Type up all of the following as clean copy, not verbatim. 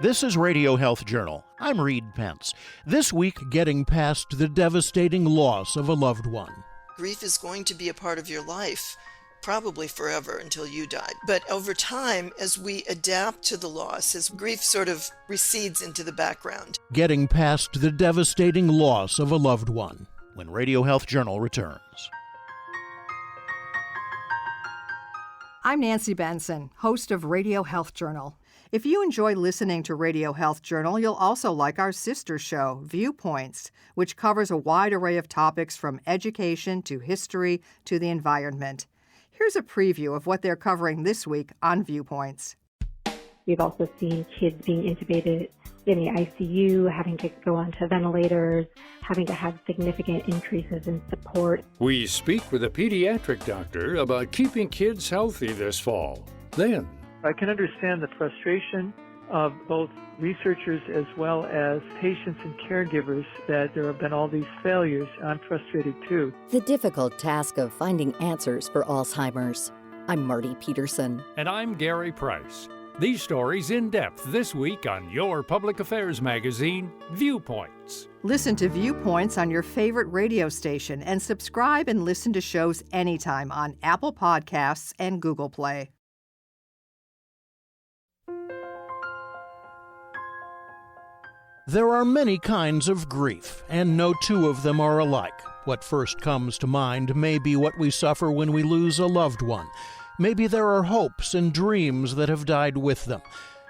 This is Radio Health Journal. I'm Reed Pence. This week, getting past the devastating loss of a loved one. Grief is going to be a part of your life, probably forever until you die. But over time, as we adapt to the loss, as grief sort of recedes into the background. Getting past the devastating loss of a loved one, when Radio Health Journal returns. I'm Nancy Benson, host of Radio Health Journal. If you enjoy listening to Radio Health Journal, you'll also like our sister show, Viewpoints, which covers a wide array of topics from education to history to the environment. Here's a preview of what they're covering this week on Viewpoints. We've also seen kids being intubated in the ICU, having to go onto ventilators, having to have significant increases in support. We speak with a pediatric doctor about keeping kids healthy this fall. Then, I can understand the frustration of both researchers as well as patients and caregivers that there have been all these failures. I'm frustrated too. The difficult task of finding answers for Alzheimer's. I'm Marty Peterson. and I'm Gary Price. These stories in depth this week on your public affairs magazine, Viewpoints. Listen to Viewpoints on your favorite radio station and subscribe and listen to shows anytime on Apple Podcasts and Google Play. There are many kinds of grief, and no two of them are alike. What first comes to mind may be what we suffer when we lose a loved one. Maybe there are hopes and dreams that have died with them.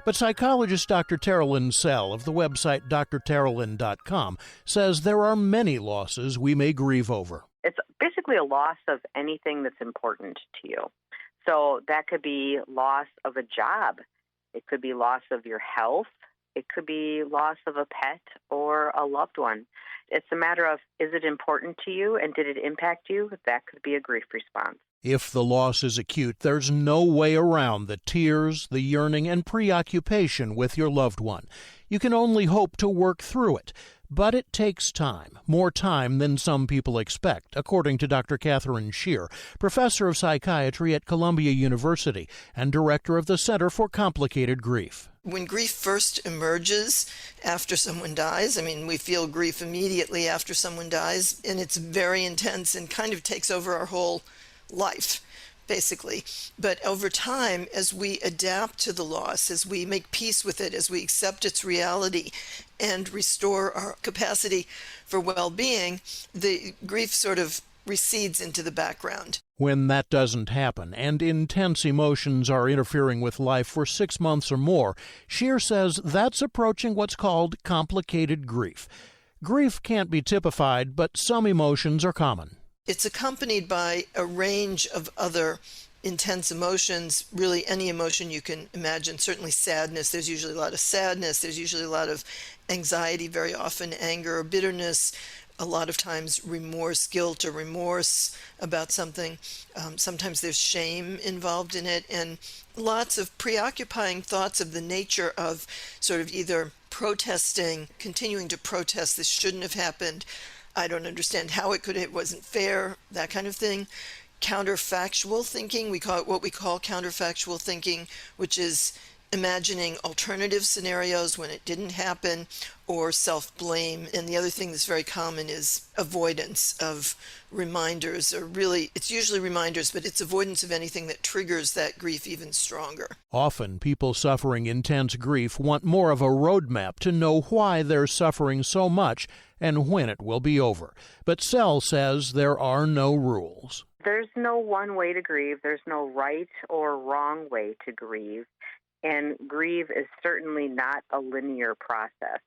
But psychologist Dr. Teralyn Sell of the website drteralyn.com says there are many losses we may grieve over. It's basically a loss of anything that's important to you. So that could be loss of a job. It could be loss of your health. It could be loss of a pet or a loved one. It's a matter of, is it important to you and did it impact you? That could be a grief response. If the loss is acute, there's no way around the tears, the yearning, and preoccupation with your loved one. You can only hope to work through it. But it takes time, more time than some people expect, according to Dr. Catherine Shear, professor of psychiatry at Columbia University and director of the Center for Complicated Grief. When grief first emerges after someone dies, we feel grief immediately after someone dies, and it's very intense and kind of takes over our whole life, basically. But over time, as we adapt to the loss, as we make peace with it, as we accept its reality and restore our capacity for well-being, the grief sort of recedes into the background. When that doesn't happen and intense emotions are interfering with life for 6 months or more, Shear says that's approaching what's called complicated grief. Grief can't be typified, but some emotions are common. It's accompanied by a range of other intense emotions, really any emotion you can imagine. Certainly sadness. There's usually a lot of sadness. There's usually a lot of anxiety, very often anger or bitterness. A lot of times remorse, guilt or remorse about something. Sometimes there's shame involved in it, and lots of preoccupying thoughts of the nature of sort of either protesting, continuing to protest, this shouldn't have happened, I don't understand how it wasn't fair, that kind of thing. Counterfactual thinking, we call it what we call counterfactual thinking, which is imagining alternative scenarios when it didn't happen, or self-blame. And the other thing that's very common is avoidance of reminders, or really, it's usually reminders, but it's avoidance of anything that triggers that grief even stronger. Often, people suffering intense grief want more of a roadmap to know why they're suffering so much and when it will be over. But Sell says there are no rules. There's no one way to grieve. There's no right or wrong way to grieve. And grieve is certainly not a linear process.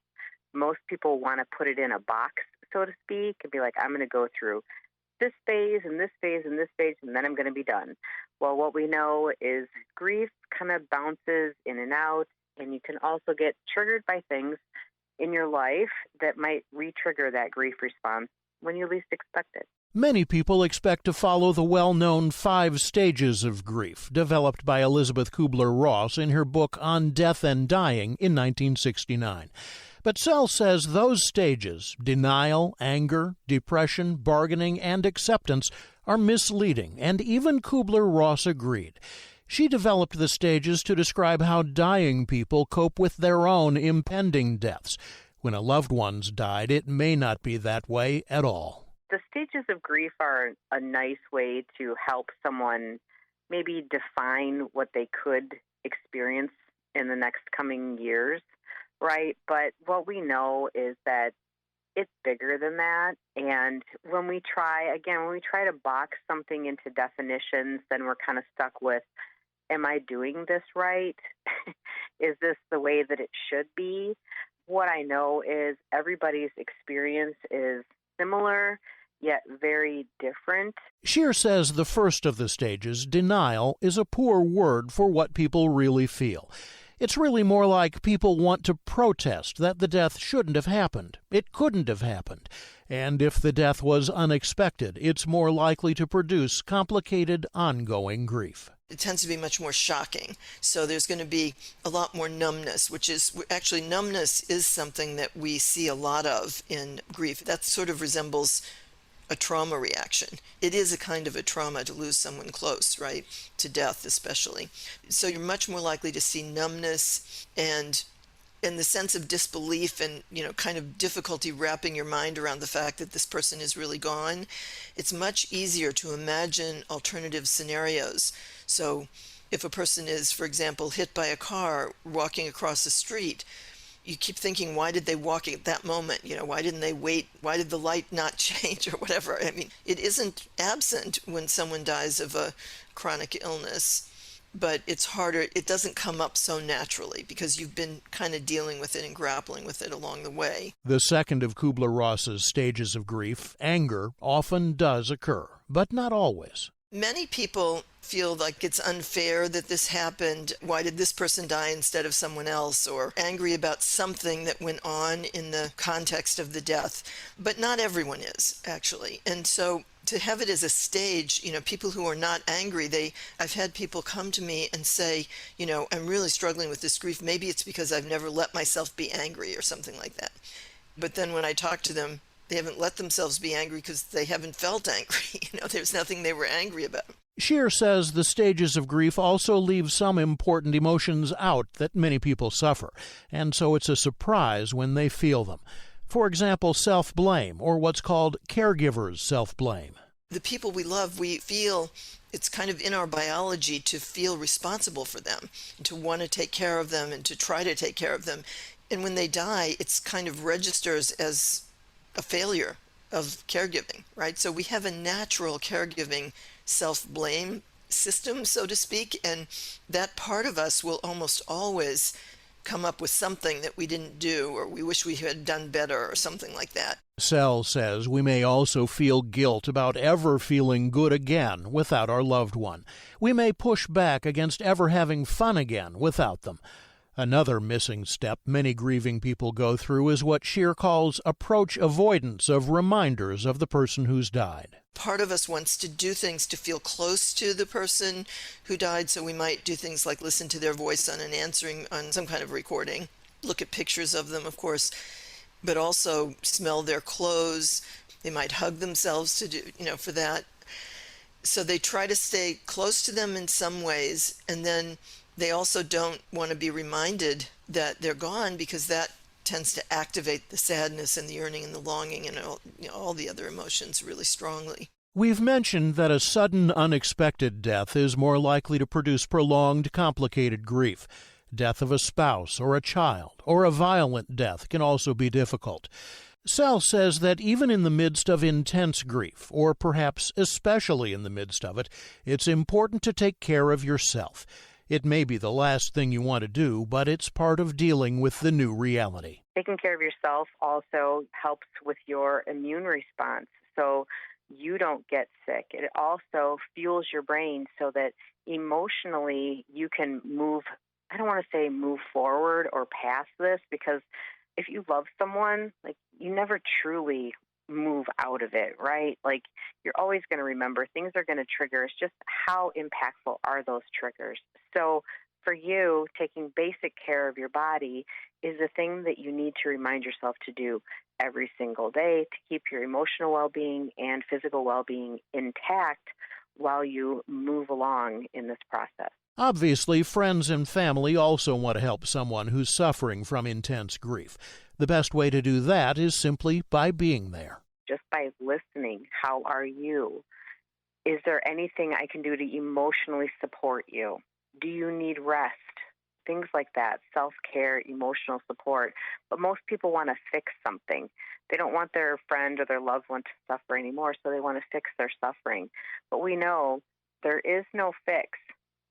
Most people want to put it in a box, so to speak, and be like, I'm going to go through this phase and this phase and this phase, and then I'm going to be done. Well, what we know is grief kind of bounces in and out, and you can also get triggered by things in your life that might re-trigger that grief response when you least expect it. Many people expect to follow the well-known 5 stages of grief developed by Elizabeth Kubler-Ross in her book On Death and Dying in 1969. But Sell says those stages, denial, anger, depression, bargaining, and acceptance, are misleading, and even Kubler-Ross agreed. She developed the stages to describe how dying people cope with their own impending deaths. When a loved one's died, it may not be that way at all. The stages of grief are a nice way to help someone maybe define what they could experience in the next coming years, right? But what we know is that it's bigger than that. And when we try to box something into definitions, then we're kind of stuck with, am I doing this right? Is this the way that it should be? What I know is everybody's experience is similar, yet very different. Scheer says the first of the stages, denial, is a poor word for what people really feel. It's really more like people want to protest that the death shouldn't have happened. It couldn't have happened. And if the death was unexpected, it's more likely to produce complicated, ongoing grief. It tends to be much more shocking. So there's going to be a lot more numbness, which is actually numbness is something that we see a lot of in grief. That sort of resembles a trauma reaction. It is a kind of a trauma to lose someone close, right? To death especially. So you're much more likely to see numbness and the sense of disbelief and, kind of difficulty wrapping your mind around the fact that this person is really gone. It's much easier to imagine alternative scenarios. So if a person is, for example, hit by a car walking across the street, you keep thinking, why did they walk at that moment? Why didn't they wait? Why did the light not change or whatever? I mean, it isn't absent when someone dies of a chronic illness, but it's harder. It doesn't come up so naturally because you've been kind of dealing with it and grappling with it along the way. The second of Kubler-Ross's stages of grief, anger, often does occur, but not always. Many people feel like it's unfair that this happened. Why did this person die instead of someone else? Or angry about something that went on in the context of the death. But not everyone is, actually. And so to have it as a stage, people who are not angry, I've had people come to me and say, I'm really struggling with this grief. Maybe it's because I've never let myself be angry or something like that. But then when I talk to them, they haven't let themselves be angry because they haven't felt angry. There's nothing they were angry about. Scheer says the stages of grief also leave some important emotions out that many people suffer, and so it's a surprise when they feel them. For example, self-blame, or what's called caregivers self-blame. The people we love, we feel it's kind of in our biology to feel responsible for them, to want to take care of them and to try to take care of them. And when they die, it's kind of registers as a failure of caregiving, right? So we have a natural caregiving self-blame system, so to speak, and that part of us will almost always come up with something that we didn't do or we wish we had done better or something like that. Sell says we may also feel guilt about ever feeling good again without our loved one. We may push back against ever having fun again without them. Another missing step many grieving people go through is what Scheer calls approach avoidance of reminders of the person who's died. Part of us wants to do things to feel close to the person who died, so we might do things like listen to their voice on an answering on some kind of recording, look at pictures of them, of course, but also smell their clothes. They might hug themselves to do, for that. So they try to stay close to them in some ways, and then they also don't want to be reminded that they're gone because that tends to activate the sadness and the yearning and the longing and all the other emotions really strongly. We've mentioned that a sudden, unexpected death is more likely to produce prolonged, complicated grief. Death of a spouse or a child or a violent death can also be difficult. Sell says that even in the midst of intense grief, or perhaps especially in the midst of it, it's important to take care of yourself. It may be the last thing you want to do, but it's part of dealing with the new reality. Taking care of yourself also helps with your immune response, so you don't get sick. It also fuels your brain so that emotionally you can move, I don't want to say move forward or past this, because if you love someone, you never truly move out of it, right? You're always going to remember things are going to trigger. It's just how impactful are those triggers? So for you, taking basic care of your body is a thing that you need to remind yourself to do every single day to keep your emotional well-being and physical well-being intact while you move along in this process. Obviously, friends and family also want to help someone who's suffering from intense grief. The best way to do that is simply by being there. Just by listening, how are you? Is there anything I can do to emotionally support you? Do you need rest? Things like that, self-care, emotional support. But most people want to fix something. They don't want their friend or their loved one to suffer anymore, so they want to fix their suffering. But we know there is no fix.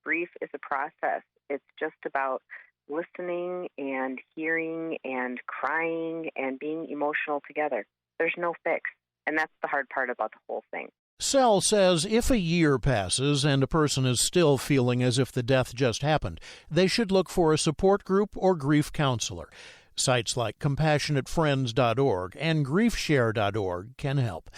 Grief is a process. It's just about listening and hearing and crying and being emotional together. There's no fix. And that's the hard part about the whole thing. Sel says if a year passes and a person is still feeling as if the death just happened, they should look for a support group or grief counselor. Sites like CompassionateFriends.org and GriefShare.org can help.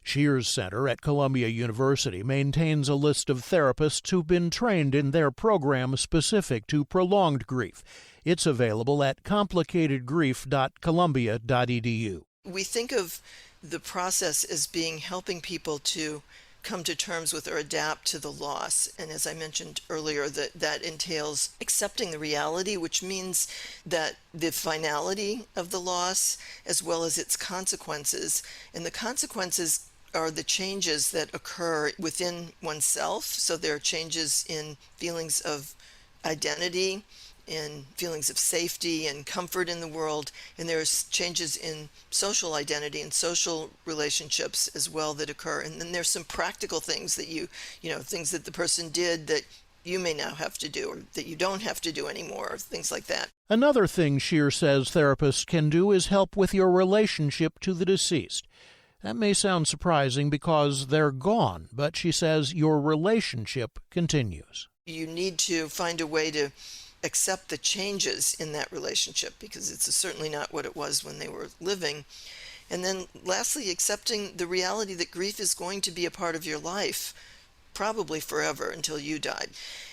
Shears Center at Columbia University maintains a list of therapists who've been trained in their program specific to prolonged grief. It's available at complicatedgrief.columbia.edu. We think of the process as being helping people to come to terms with or adapt to the loss. And as I mentioned earlier, that entails accepting the reality, which means that the finality of the loss as well as its consequences. And the consequences are the changes that occur within oneself. So there are changes in feelings of identity, in feelings of safety and comfort in the world, and there's changes in social identity and social relationships as well that occur. And then there's some practical things that things that the person did that you may now have to do or that you don't have to do anymore, things like that. Another thing Shear says therapists can do is help with your relationship to the deceased. That may sound surprising because they're gone, but she says your relationship continues. You need to find a way to accept the changes in that relationship because it's certainly not what it was when they were living. And then lastly, accepting the reality that grief is going to be a part of your life, probably forever until you die.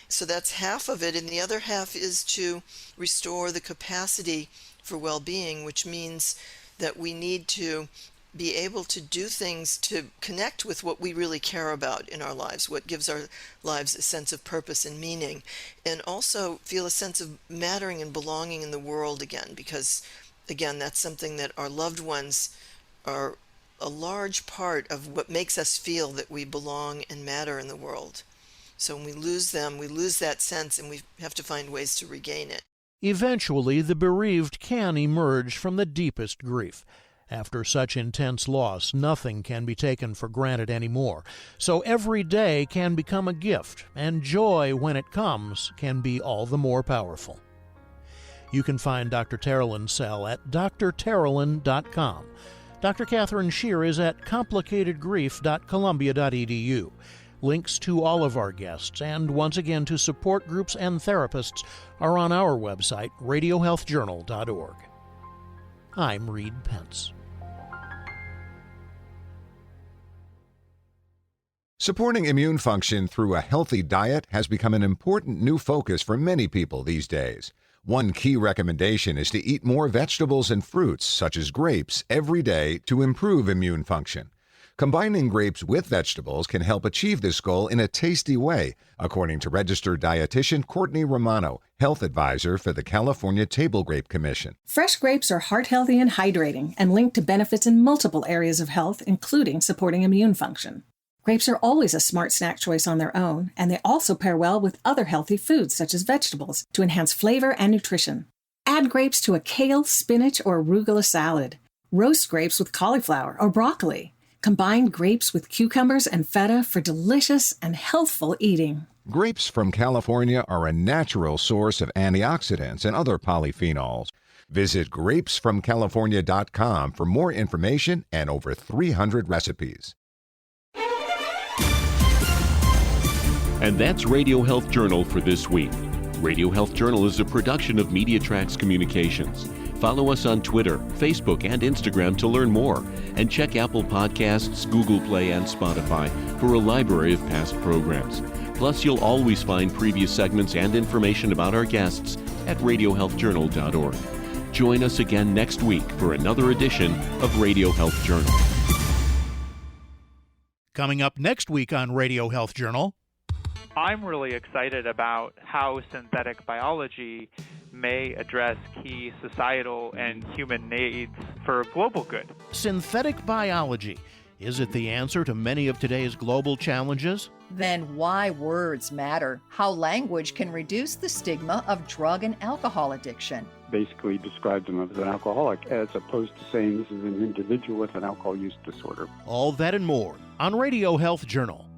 So that's half of it. And the other half is to restore the capacity for well-being, which means that we need to be able to do things to connect with what we really care about in our lives, what gives our lives a sense of purpose and meaning, and also feel a sense of mattering and belonging in the world again, because, again, that's something that our loved ones are a large part of what makes us feel that we belong and matter in the world. So when we lose them, we lose that sense, and we have to find ways to regain it. Eventually, the bereaved can emerge from the deepest grief. After such intense loss, nothing can be taken for granted anymore. So every day can become a gift, and joy, when it comes, can be all the more powerful. You can find Dr. Terrilyn Sell at drterrilyn.com. Dr. Catherine Shear is at complicatedgrief.columbia.edu. Links to all of our guests and, once again, to support groups and therapists are on our website, radiohealthjournal.org. I'm Reed Pence. Supporting immune function through a healthy diet has become an important new focus for many people these days. One key recommendation is to eat more vegetables and fruits, such as grapes, every day to improve immune function. Combining grapes with vegetables can help achieve this goal in a tasty way, according to registered dietitian Courtney Romano, health advisor for the California Table Grape Commission. Fresh grapes are heart-healthy and hydrating and linked to benefits in multiple areas of health, including supporting immune function. Grapes are always a smart snack choice on their own, and they also pair well with other healthy foods such as vegetables to enhance flavor and nutrition. Add grapes to a kale, spinach, or arugula salad. Roast grapes with cauliflower or broccoli. Combine grapes with cucumbers and feta for delicious and healthful eating. Grapes from California are a natural source of antioxidants and other polyphenols. Visit grapesfromcalifornia.com for more information and over 300 recipes. And that's Radio Health Journal for this week. Radio Health Journal is a production of MediaTrax Communications. Follow us on Twitter, Facebook, and Instagram to learn more. And check Apple Podcasts, Google Play, and Spotify for a library of past programs. Plus, you'll always find previous segments and information about our guests at radiohealthjournal.org. Join us again next week for another edition of Radio Health Journal. Coming up next week on Radio Health Journal, I'm really excited about how synthetic biology may address key societal and human needs for global good. Synthetic biology. Is it the answer to many of today's global challenges? Then why words matter, how language can reduce the stigma of drug and alcohol addiction. Basically described him as an alcoholic as opposed to saying this is an individual with an alcohol use disorder. All that and more on Radio Health Journal.